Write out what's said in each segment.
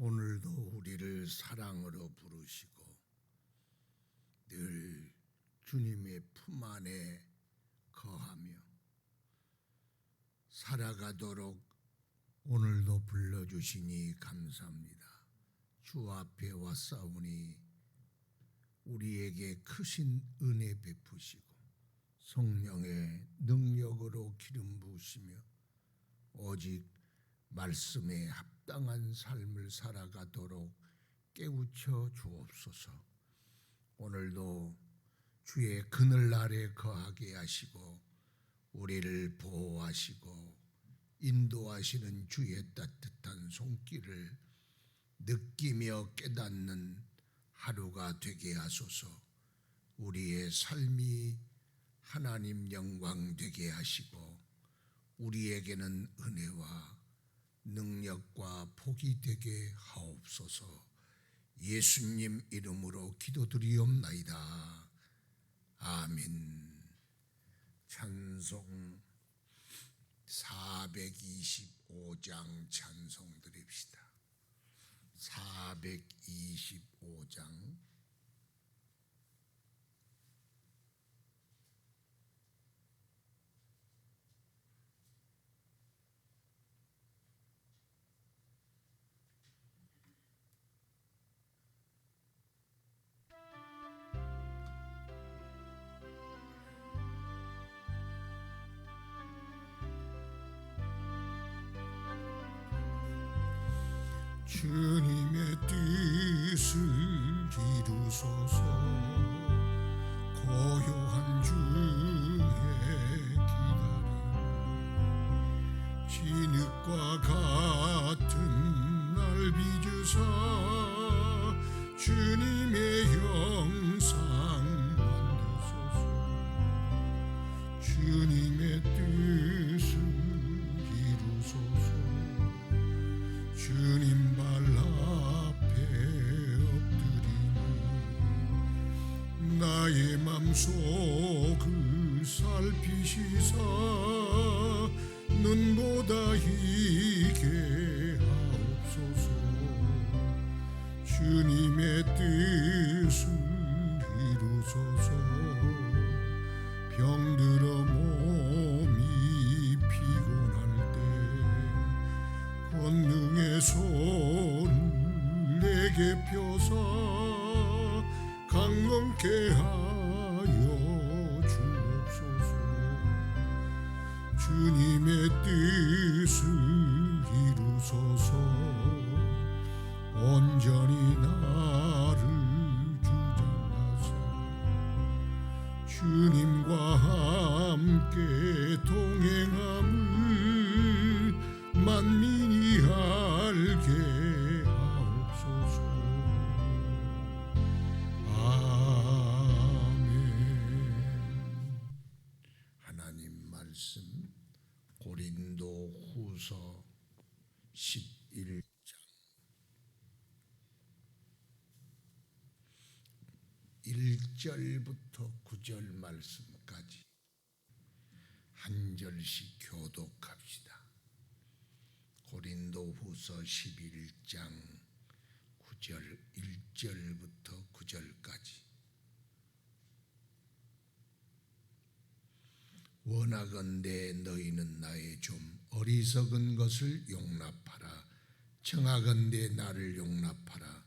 오늘도 우리를 사랑으로 부르시고 늘 주님의 품 안에 거하며 살아가도록 오늘도 불러주시니 감사합니다. 주 앞에 왔사오니 우리에게 크신 은혜 베푸시고 성령의 능력으로 기름 부으시며 오직 말씀에 합당한 삶을 살아가도록 깨우쳐 주옵소서. 오늘도 주의 그늘 아래 거하게 하시고 우리를 보호하시고 인도하시는 주의 따뜻한 손길을 느끼며 깨닫는 하루가 되게 하소서. 우리의 삶이 하나님 영광 되게 하시고 우리에게는 은혜와 능력과 복이 되게 하옵소서. 예수님 이름으로 기도드리옵나이다. 아멘. 찬송 425장 찬송 드립시다. 425장 주님의 뜻을 이루소서. 고요한 중에 기다림 진흙과 같은 날 빚으사 주님의 형상 만드소서. 주님의 뜻을 이루소서. 주님 발 앞에 엎드리니 나의 맘속을 살피시사 눈보다 희게 하옵소서. 주님의 뜻을 이루소서. 병들어 몸이 피곤할 때 권능의 손을 내게 펴사 강건케 하여 주옵소서. 주님의 뜻을 이루소서. 온전히 나를 주장하사 주님과 함께 동행함을 만민이 알게 하옵소서. 아멘. 하나님 말씀 고린도 후서 11장 1절부터 9절 말씀까지 한 절씩 교독합시다. 고린도 후서 11장 9절 1절부터 9절까지. 원하건대 너희는 나의 좀 어리석은 것을 용납하라. 청하건대 나를 용납하라.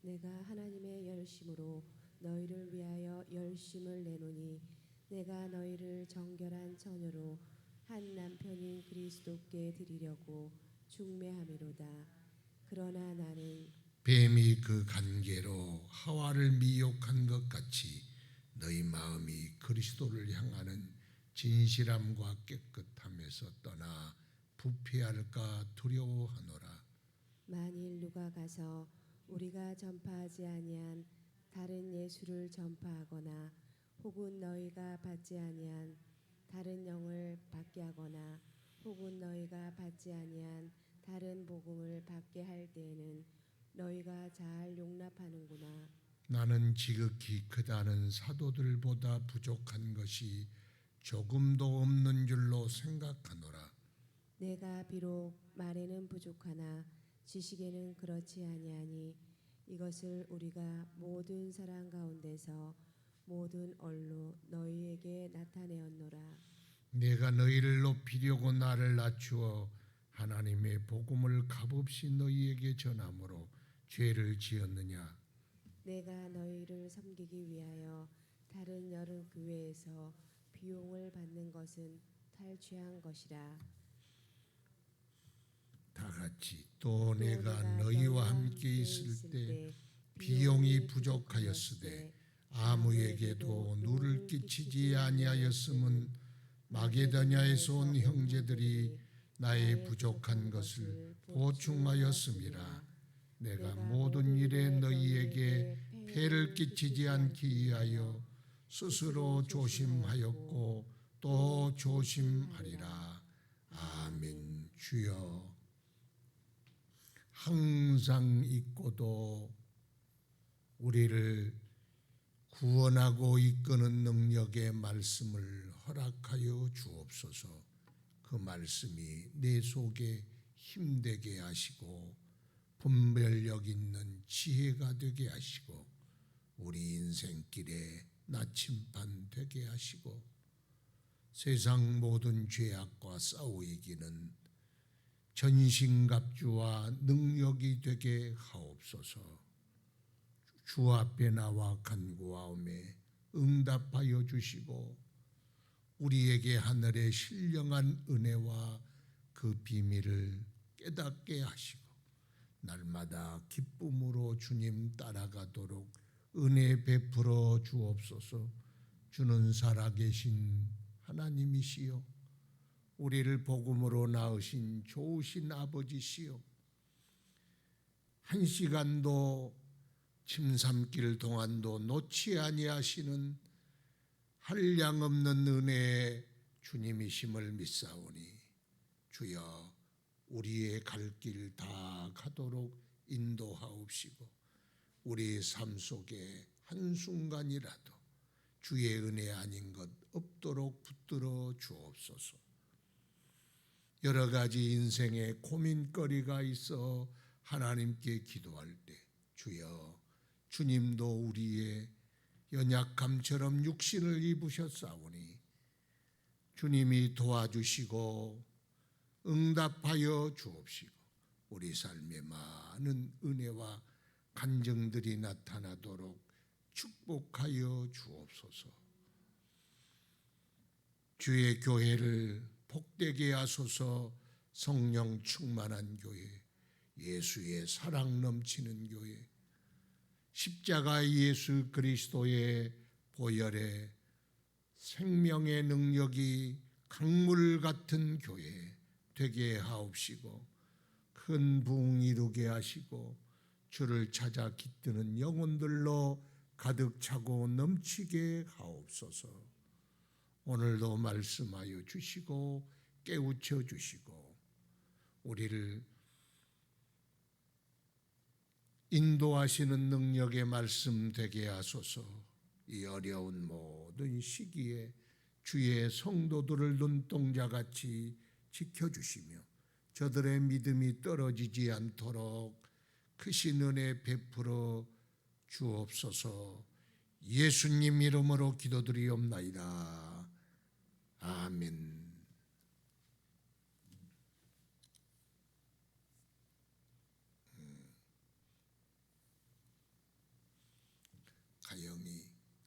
내가 하나님의 열심으로 너희를 위하여 열심을 내노니 내가 너희를 정결한 처녀로 한 남편인 그리스도께 드리려고 중매함이로다. 그러나 나는 뱀이 그 관계로 하와를 미혹한 것 같이 너희 마음이 그리스도를 향하는 진실함과 깨끗함에서 떠나 부패할까 두려워하노라. 만일 누가 가서 우리가 전파하지 아니한 다른 예수를 전파하거나 혹은 너희가 받지 아니한 다른 영을 받게 하거나 혹은 너희가 받지 아니한 다른 복음을 받게 할 때에는 너희가 잘 용납하는구나. 나는 지극히 크다는 사도들보다 부족한 것이 조금도 없는 줄로 생각하노라. 내가 비록 말에는 부족하나 지식에는 그렇지 아니하니 이것을 우리가 모든 사람 가운데서 모든 언로 너희에게 나타내었노라. 내가 너희를 높이려고 나를 낮추어 하나님의 복음을 값없이 너희에게 전함으로 죄를 지었느냐? 내가 너희를 섬기기 위하여 다른 여러 교회에서 비용을 받는 것은 탈취한 것이라. 다 같이 또 내가 너희와 함께 있을 때 비용이 부족하였으되 아무에게도 누를 끼치지 아니하였음은 마게도냐에서 온 형제들이 나의 부족한 것을 보충하였음이라. 내가 모든 일에 너희에게 폐를 끼치지 않기 위하여 스스로 조심하였고 또 조심하리라. 아멘. 주여, 항상 있고도 우리를 구원하고 이끄는 능력의 말씀을 허락하여 주옵소서. 그 말씀이 내 속에 힘되게 하시고 분별력 있는 지혜가 되게 하시고 우리 인생길에 나침반 되게 하시고 세상 모든 죄악과 싸워 이기는 전신갑주와 능력이 되게 하옵소서. 주 앞에 나와 간구하오매 응답하여 주시고 우리에게 하늘의 신령한 은혜와 그 비밀을 깨닫게 하시고 날마다 기쁨으로 주님 따라가도록 은혜 베풀어 주옵소서. 주는 살아계신 하나님이시요 우리를 복음으로 낳으신 좋으신 아버지시요 한 시간도 침 삼킬 동안도 놓지 아니하시는 한량없는 은혜의 주님이심을 믿사오니 주여 우리의 갈 길 다 가도록 인도하옵시고 우리 삶 속에 한순간이라도 주의 은혜 아닌 것 없도록 붙들어 주옵소서. 여러 가지 인생의 고민거리가 있어 하나님께 기도할 때 주여 주님도 우리의 연약함처럼 육신을 입으셨사오니 주님이 도와주시고 응답하여 주옵시고 우리 삶에 많은 은혜와 간증들이 나타나도록 축복하여 주옵소서. 주의 교회를 복되게 하소서. 성령 충만한 교회, 예수의 사랑 넘치는 교회, 십자가 예수 그리스도의 보혈의 생명의 능력이 강물 같은 교회 되게 하옵시고 큰 부흥 이루게 하시고 주를 찾아 깃드는 영혼들로 가득 차고 넘치게 하옵소서. 오늘도 말씀하여 주시고 깨우쳐 주시고 우리를 인도하시는 능력의 말씀 되게 하소서. 이 어려운 모든 시기에 주의 성도들을 눈동자같이 지켜주시며 저들의 믿음이 떨어지지 않도록 크신 은혜 베풀어 주옵소서. 예수님 이름으로 기도드리옵나이다. 아멘.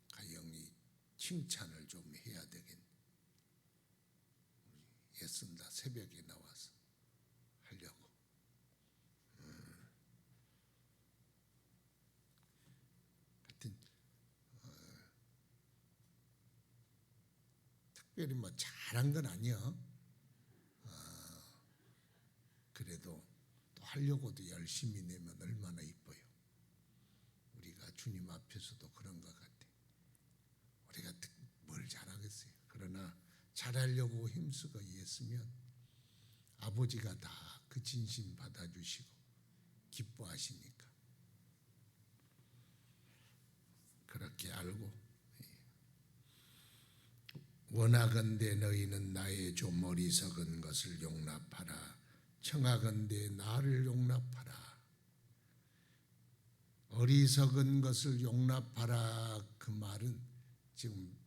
가영이 칭찬을 좀 해야 되겠네. 애쓴다. 새벽에 나와서 하려고. 하여튼 특별히 뭐 잘한 건 아니야. 그래도 또 하려고도 열심히 내면 얼마나 이뻐요. 우리가 주님 앞에서도 그런 것 같아. 우리가 뭘 잘하겠어요. 그러나 잘하려고 힘쓰고 애쓰면 아버지가 다 그 진심 받아주시고 기뻐하시니까 그렇게 알고 원하건대 너희는 나의 좀 어리석은 것을 용납하라. 청하건대 나를 용납하라. 어리석은 것을 용납하라. 그 말은 지금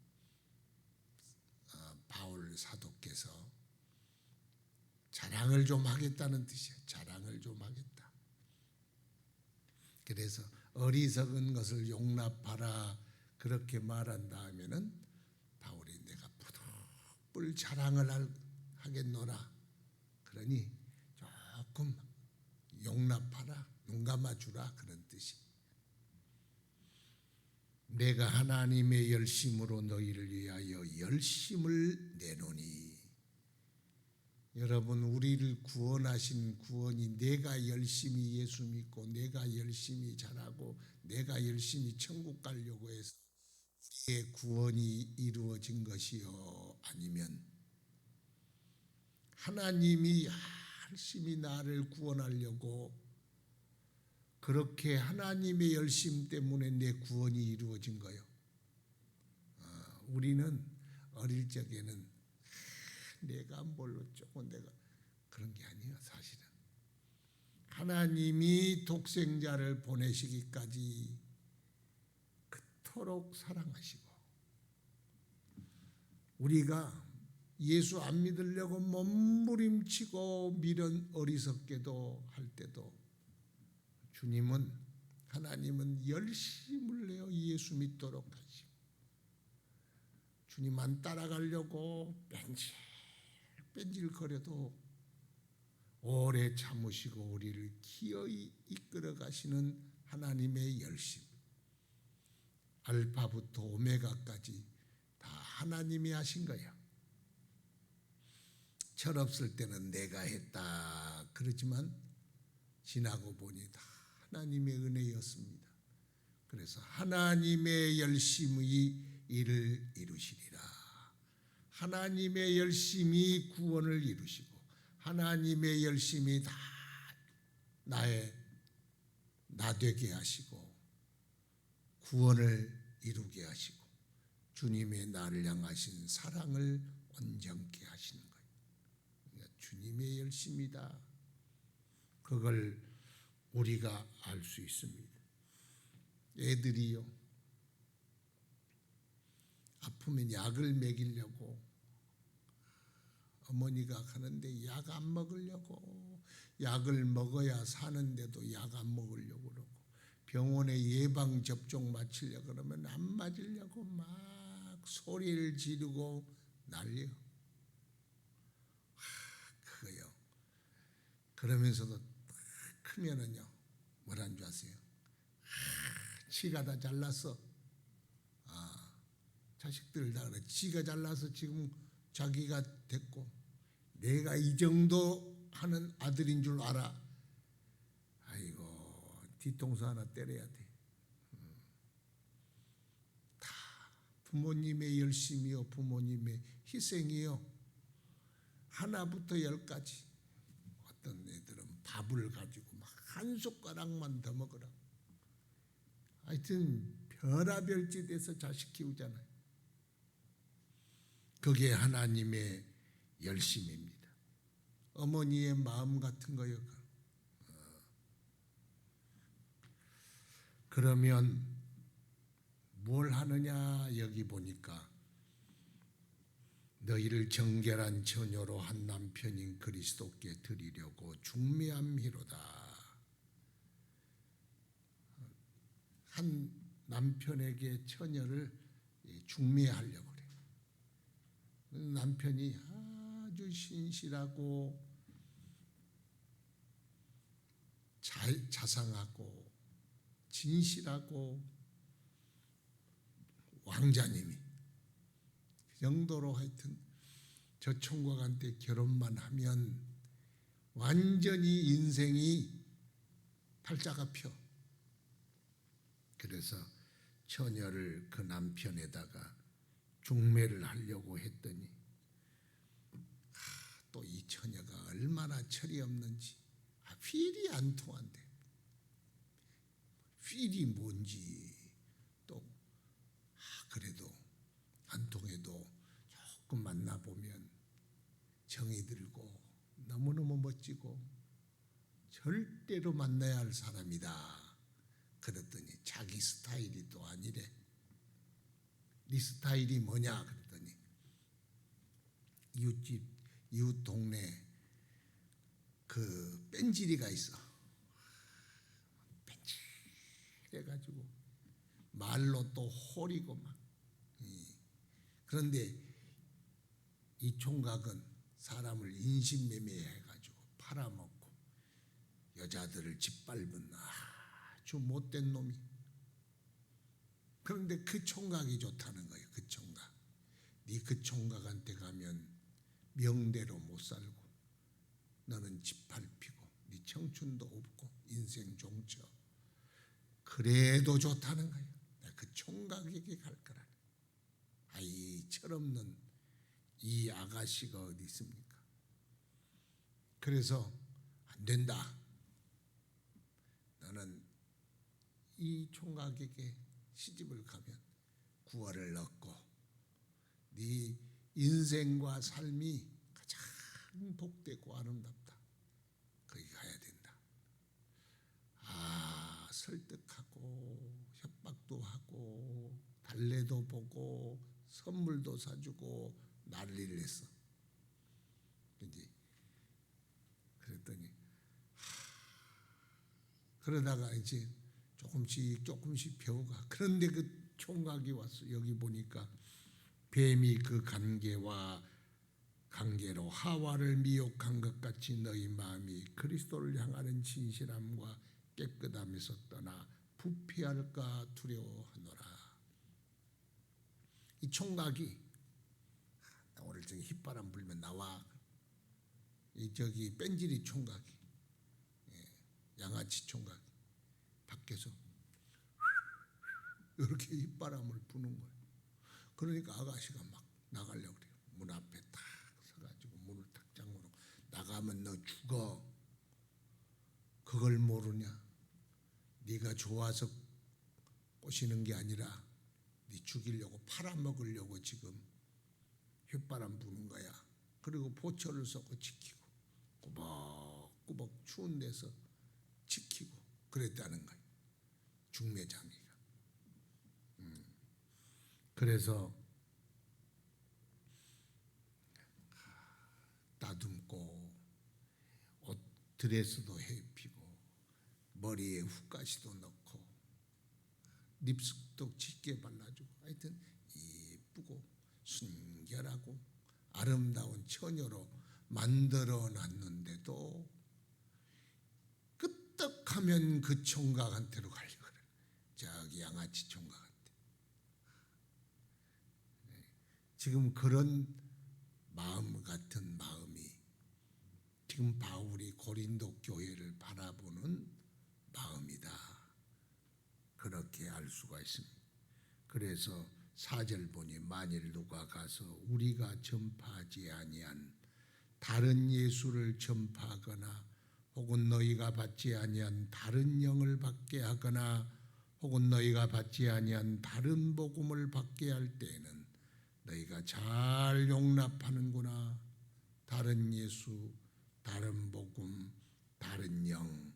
바울 사도께서 자랑을 좀 하겠다는 뜻이에요. 자랑을 좀 하겠다. 그래서 어리석은 것을 용납하라 그렇게 말한 다음에는 바울이 내가 부득불 자랑을 하겠노라. 그러니 조금 용납하라, 눈 감아주라 그런 뜻이. 내가 하나님의 열심으로 너희를 위하여 열심을 내노니. 여러분, 우리를 구원하신 구원이 내가 열심히 예수 믿고 내가 열심히 잘하고 내가 열심히 천국 가려고 해서 우리의 구원이 이루어진 것이요, 아니면 하나님이 열심히 나를 구원하려고 그렇게 하나님의 열심 때문에 내 구원이 이루어진 거요. 우리는 어릴 적에는 내가 뭘로 조금 내가 그런 게 아니에요. 사실은 하나님이 독생자를 보내시기까지 그토록 사랑하시고 우리가 예수 안 믿으려고 몸부림치고 미련 어리석게도 할 때도 주님은, 하나님은 열심을 내어 예수 믿도록 하시고 주님 안 따라가려고 뺀질거려도 오래 참으시고 우리를 기어이 이끌어 가시는 하나님의 열심, 알파부터 오메가까지 다 하나님이 하신 거야. 철없을 때는 내가 했다 그러지만 지나고 보니 다 하나님의 은혜였습니다. 그래서 하나님의 열심의 일을 이루시리라. 하나님의 열심이 구원을 이루시고 하나님의 열심이 다 나 되게 하시고 구원을 이루게 하시고 주님의 나를 향하신 사랑을 온전케 하시는 거예요. 그러니까 주님의 열심이다. 그걸 우리가 알 수 있습니다. 애들이요, 아프면 약을 먹이려고 어머니가 가는데 약 안 먹으려고, 약을 먹어야 사는데도 약 안 먹으려고 그러고, 병원에 예방 접종 맞추려고 그러면 안 맞으려고 막 소리를 지르고 난리요. 그거요. 그러면서도 크면은요 뭐라는 줄 아세요? 지가 다 잘났어. 자식들 다 그래. 지가 잘나서 지금 자기가 됐고 내가 이 정도 하는 아들인 줄 알아. 아이고, 뒤통수 하나 때려야 돼. 다 부모님의 열심이요, 부모님의 희생이요. 하나부터 열까지. 어떤 애들은 밥을 가지고 막 한 숟가락만 더 먹으라. 하여튼 별하별 짓에서 자식 키우잖아요. 그게 하나님의 열심입니다. 어머니의 마음 같은 거요. 그러면 뭘 하느냐, 여기 보니까 너희를 정결한 처녀로 한 남편인 그리스도께 드리려고 중매함이로다. 한 남편에게 처녀를 중매하려고 그래요. 남편이 아주 신실하고 자상하고 진실하고 왕자님이 그 정도로 하여튼 저 총각한테 결혼만 하면 완전히 인생이 팔자가 펴. 그래서 처녀를 그 남편에다가 중매를 하려고 했더니 또 이 처녀가 얼마나 철이 없는지 휠이 안 통한대. 휠이 뭔지 또 그래도 안 통해도 조금 만나보면 정이 들고 너무너무 멋지고 절대로 만나야 할 사람이다. 그랬더니 자기 스타일이 또 아니래. 네 스타일이 뭐냐 그랬더니 이웃집 이웃 동네 그 뺀질이가 있어. 뺀질해가지고 말로 또 홀이고 막. 그런데 이 총각은 사람을 인신매매해가지고 팔아먹고 여자들을 짓밟은 아주 못된 놈이. 그런데 그 총각이 좋다는 거예요. 그 총각. 네 그 총각한테 가면 명대로 못 살고 너는 짓밟히고 네 청춘도 없고 인생 종쳐. 그래도 좋다는 거예요. 그 총각에게 갈 거라. 아이 철없는 이 아가씨가 어디 있습니까? 그래서 안 된다. 너는 이 총각에게 시집을 가면 구원을 얻고 네 인생과 삶이 가장 복되고 아름답다. 거기 가야 된다. 아, 설득하고 협박도 하고 달래도 보고 선물도 사주고 난리를 했어. 이제 그랬더니 그러다가 이제 조금씩 배워가. 그런데 그 총각이 왔어. 여기 보니까 뱀이 그 관계로 하와를 미혹한 것 같이 너희 마음이 그리스도를 향하는 진실함과 깨끗함에서 떠나 부패할까 두려워하노라. 이 총각이 오늘 저기 휘바람 불면 나와. 이 저기 뺀질이 총각이, 양아치 총각이 밖에서 이렇게 휘바람을 부는 거예요. 그러니까 아가씨가 막 나가려고 그래요. 문 앞에 탁 서가지고 문을 탁 잠그고 나가면 너 죽어. 그걸 모르냐? 네가 좋아서 꼬시는 게 아니라 네 죽이려고 팔아먹으려고 지금 휘바람 부는 거야. 그리고 보초를 쏘고 지키고 꾸벅꾸벅 추운 데서 지키고 그랬다는 거예요. 중매장이가. 그래서 다듬고 옷 드레스도 해입히고 머리에 훅가시도 넣고 립스틱도 짙게 발라주고 하여튼 이쁘고 순결하고 아름다운 처녀로 만들어 놨는데도 끄떡하면 그 총각한테로 가려고 그래. 저기 양아치 총각한테. 지금 그런 마음 같은 마음이 지금 바울이 고린도 교회를 바라보는 마음이다. 그렇게 알 수가 있습니다. 그래서 4절 보니 만일 누가 가서 우리가 전파하지 아니한 다른 예수를 전파하거나 혹은 너희가 받지 아니한 다른 영을 받게 하거나 혹은 너희가 받지 아니한 다른 복음을 받게 할 때에는 너희가 잘 용납하는구나. 다른 예수, 다른 복음, 다른 영을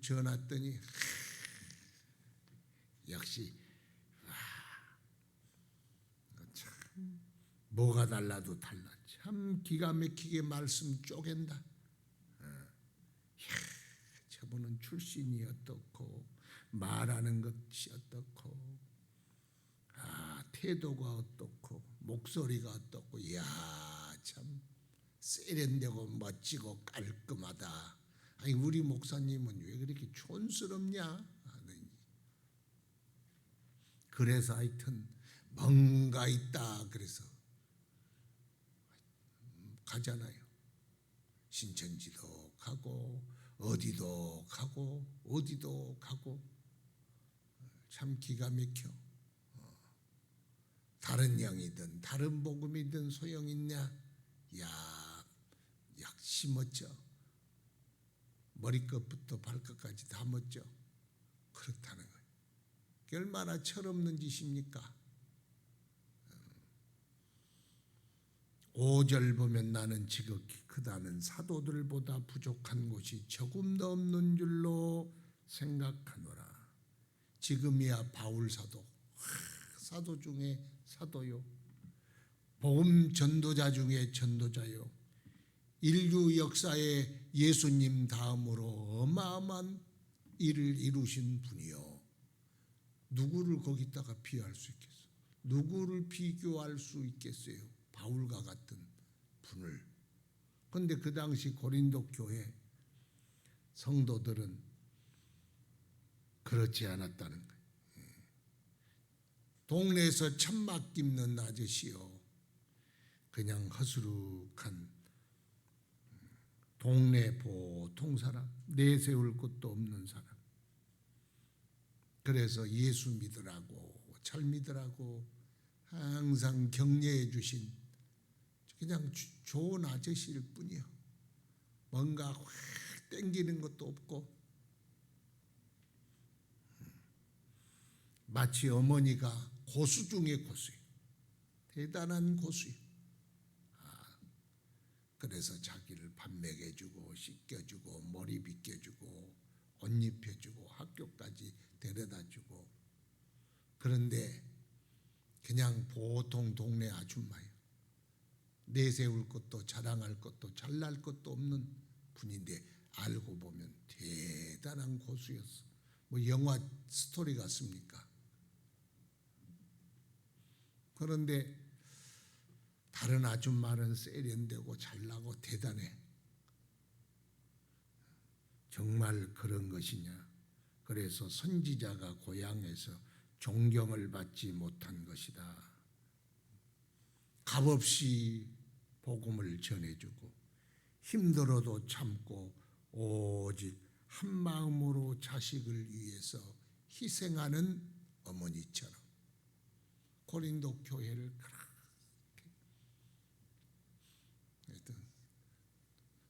전했더니 역시 참 뭐가 달라도 달라. 참 기가 막히게 말씀 쪼갠다. 저분은 출신이 어떻고 말하는 것이 어떻고 태도가 어떻고 목소리가 어떻고 이야 참 세련되고 멋지고 깔끔하다. 아니 우리 목사님은 왜 그렇게 촌스럽냐? 그래서 하여튼 뭔가 있다. 그래서 가잖아요. 신천지도 가고 어디도 가고 참 기가 막혀. 다른 영이든 다른 복음이든 소용있냐? 야 역시 멋져. 머리끝부터 발끝까지 다 멋져. 그렇다는 거예요. 얼마나 철없는 짓입니까? 5절 보면 나는 지극히 크다는 사도들보다 부족한 곳이 조금도 없는 줄로 생각하노라. 지금이야 바울 사도, 사도 중에 사도요, 복음 전도자 중에 전도자요, 인류 역사에 예수님 다음으로 어마어마한 일을 이루신 분이요. 누구를 거기다가 비할 수 있겠어요? 누구를 비교할 수 있겠어요? 바울과 같은 분을. 그런데 그 당시 고린도 교회 성도들은 그렇지 않았다는 거예요. 동네에서 천막 깁는 아저씨요, 그냥 허스룩한 동네 보통 사람, 내세울 것도 없는 사람. 그래서 예수 믿으라고, 잘 믿으라고 항상 격려해 주신 그냥 좋은 아저씨일 뿐이요. 뭔가 확 땡기는 것도 없고, 마치 어머니가 고수 중에 고수예요. 대단한 고수예요. 그래서 자기를 밥 먹여주고 씻겨주고 머리 빗겨주고 옷 입혀주고 학교까지 데려다주고. 그런데 그냥 보통 동네 아줌마예요. 내세울 것도 자랑할 것도 잘날 것도 없는 분인데 알고 보면 대단한 고수였어. 뭐 영화 스토리 같습니까? 그런데 다른 아줌마는 세련되고 잘나고 대단해. 정말 그런 것이냐? 그래서 선지자가 고향에서 존경을 받지 못한 것이다. 값없이 복음을 전해주고 힘들어도 참고 오직 한 마음으로 자식을 위해서 희생하는 어머니처럼 고린도 교회를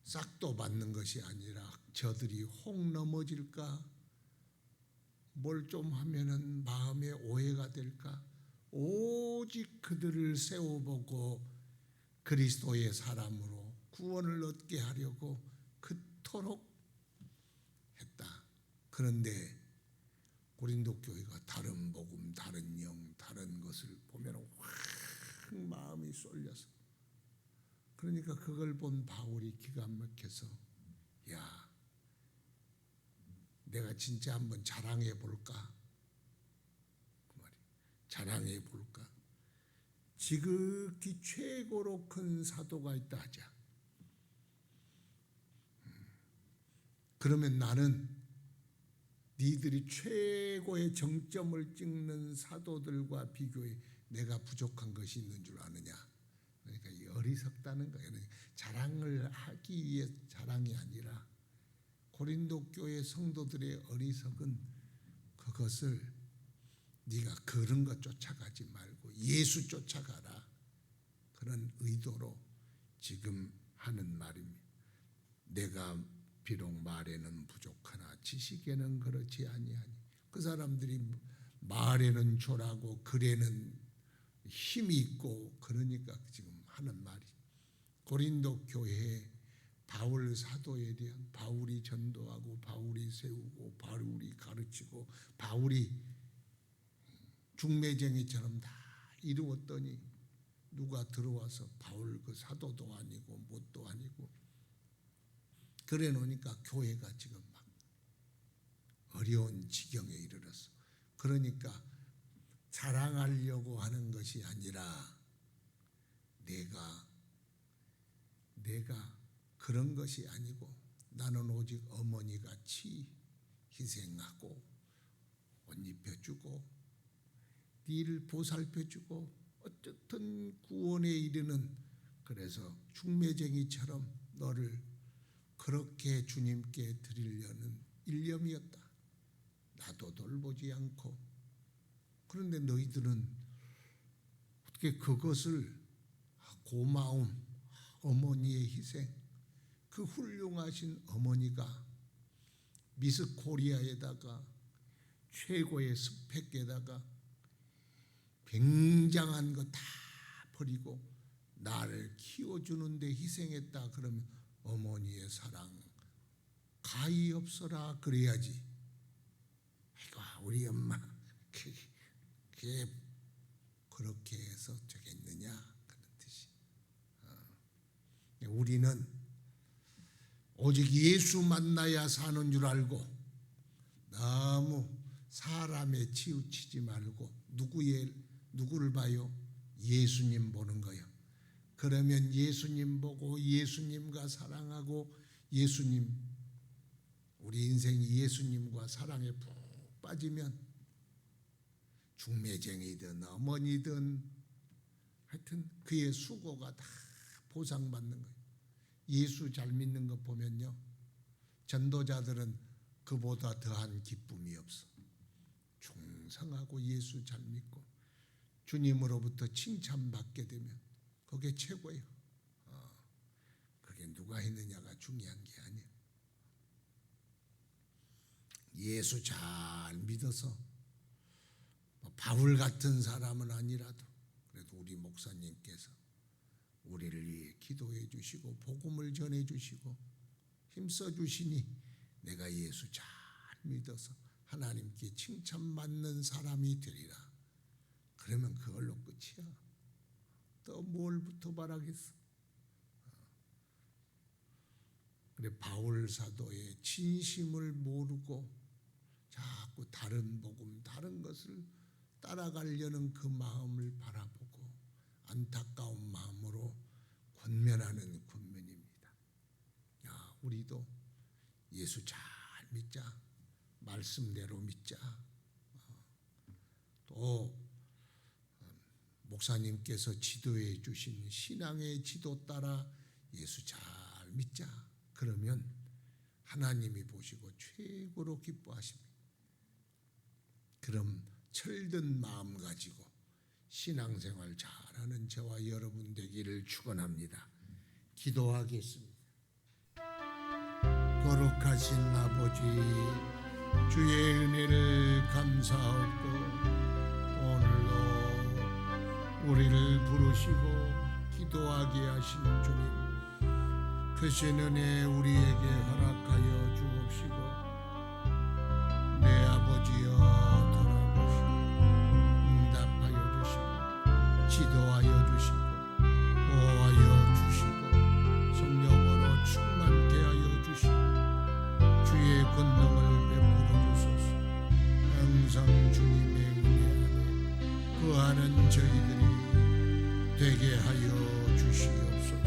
싹도 받는 것이 아니라 저들이 혹 넘어질까, 뭘 좀 하면은 마음에 오해가 될까, 오직 그들을 세워보고 그리스도의 사람으로 구원을 얻게 하려고 그토록 했다. 그런데 고린도 교회가 다른 복음, 다른 영, 다른 것을 보면 확 마음이 쏠려서, 그러니까 그걸 본 바울이 기가 막혀서, 야, 내가 진짜 한번 자랑해 볼까? 그 말이 자랑해 볼까? 지극히 최고로 큰 사도가 있다 하자. 그러면 나는 니들이 최고의 정점을 찍는 사도들과 비교해 내가 부족한 것이 있는 줄 아느냐? 그러니까 어리석다는 거예요. 자랑을 하기 위해 자랑이 아니라 고린도 교회 성도들의 어리석은 그것을 네가 그런 것 쫓아가지 말고 예수 쫓아가라. 그런 의도로 지금 하는 말입니다. 내가 비록 말에는 부족하나 지식에는 그렇지 아니하니. 그 사람들이 말에는 졸하고 글에는 힘이 있고 그러니까 지금 하는 말이, 고린도 교회에 바울 사도에 대한, 바울이 전도하고 바울이 세우고 바울이 가르치고 바울이 중매쟁이처럼 다 이루었더니 누가 들어와서 바울 그 사도도 아니고 뭣도 아니고 그래 놓으니까 교회가 지금 막 어려운 지경에 이르렀어. 그러니까 자랑하려고 하는 것이 아니라 내가 그런 것이 아니고 나는 오직 어머니같이 희생하고 옷 입혀주고 니를 보살펴주고 어쨌든 구원에 이르는, 그래서 중매쟁이처럼 너를 그렇게 주님께 드리려는 일념이었다. 나도 돌보지 않고. 그런데 너희들은 어떻게 그것을, 고마움, 어머니의 희생, 그 훌륭하신 어머니가 미스 코리아에다가 최고의 스펙에다가 굉장한 거 다 버리고 나를 키워주는데 희생했다 그러면 어머니의 사랑 가히 없어라 그래야지. 아이고 우리 엄마 그게 그렇게 해서 되겠느냐 그런 뜻이. 우리는 오직 예수 만나야 사는 줄 알고 너무 사람에 치우치지 말고 누구를 봐요? 예수님 보는 거예요. 그러면 예수님 보고 예수님과 사랑하고 예수님, 우리 인생이 예수님과 사랑에 푹 빠지면 중매쟁이든 어머니든 하여튼 그의 수고가 다 보상받는 거예요. 예수 잘 믿는 거 보면요, 전도자들은 그보다 더한 기쁨이 없어. 충성하고 예수 잘 믿고 주님으로부터 칭찬받게 되면 그게 최고예요. 그게 누가 했느냐가 중요한 게 아니에요. 예수 잘 믿어서 바울 같은 사람은 아니라도 그래도 우리 목사님께서 우리를 위해 기도해 주시고 복음을 전해 주시고 힘써 주시니 내가 예수 잘 믿어서 하나님께 칭찬받는 사람이 되리라. 그러면 그걸로 끝이야. 또 뭘부터 바라겠어. 그래 바울 사도의 진심을 모르고 자꾸 다른 복음, 다른 것을 따라가려는 그 마음을 바라보고 안타까운 마음으로 권면하는 권면입니다. 야, 우리도 예수 잘 믿자. 말씀대로 믿자. 또 목사님께서 지도해 주신 신앙의 지도 따라 예수 잘 믿자. 그러면 하나님이 보시고 최고로 기뻐하십니다. 그럼 철든 마음 가지고 신앙생활 잘하는 저와 여러분 되기를 축원합니다. 기도하겠습니다. 거룩하신 아버지, 주의 은혜를 감사하고 오늘도 우리를 부르시고 기도하게 하신 주님, 크신 은혜 우리에게 허락하여 주옵시고 내 아버지여 돌아보시고 응답하여 주시고 지도하여 주시고 보호하여 주시고 성령으로 충만케 하여 주시고 주의 권능을 베풀어 주소서. 항상 주님의 은혜 안에 거하는 저희들이 되게 하여 주시옵소서.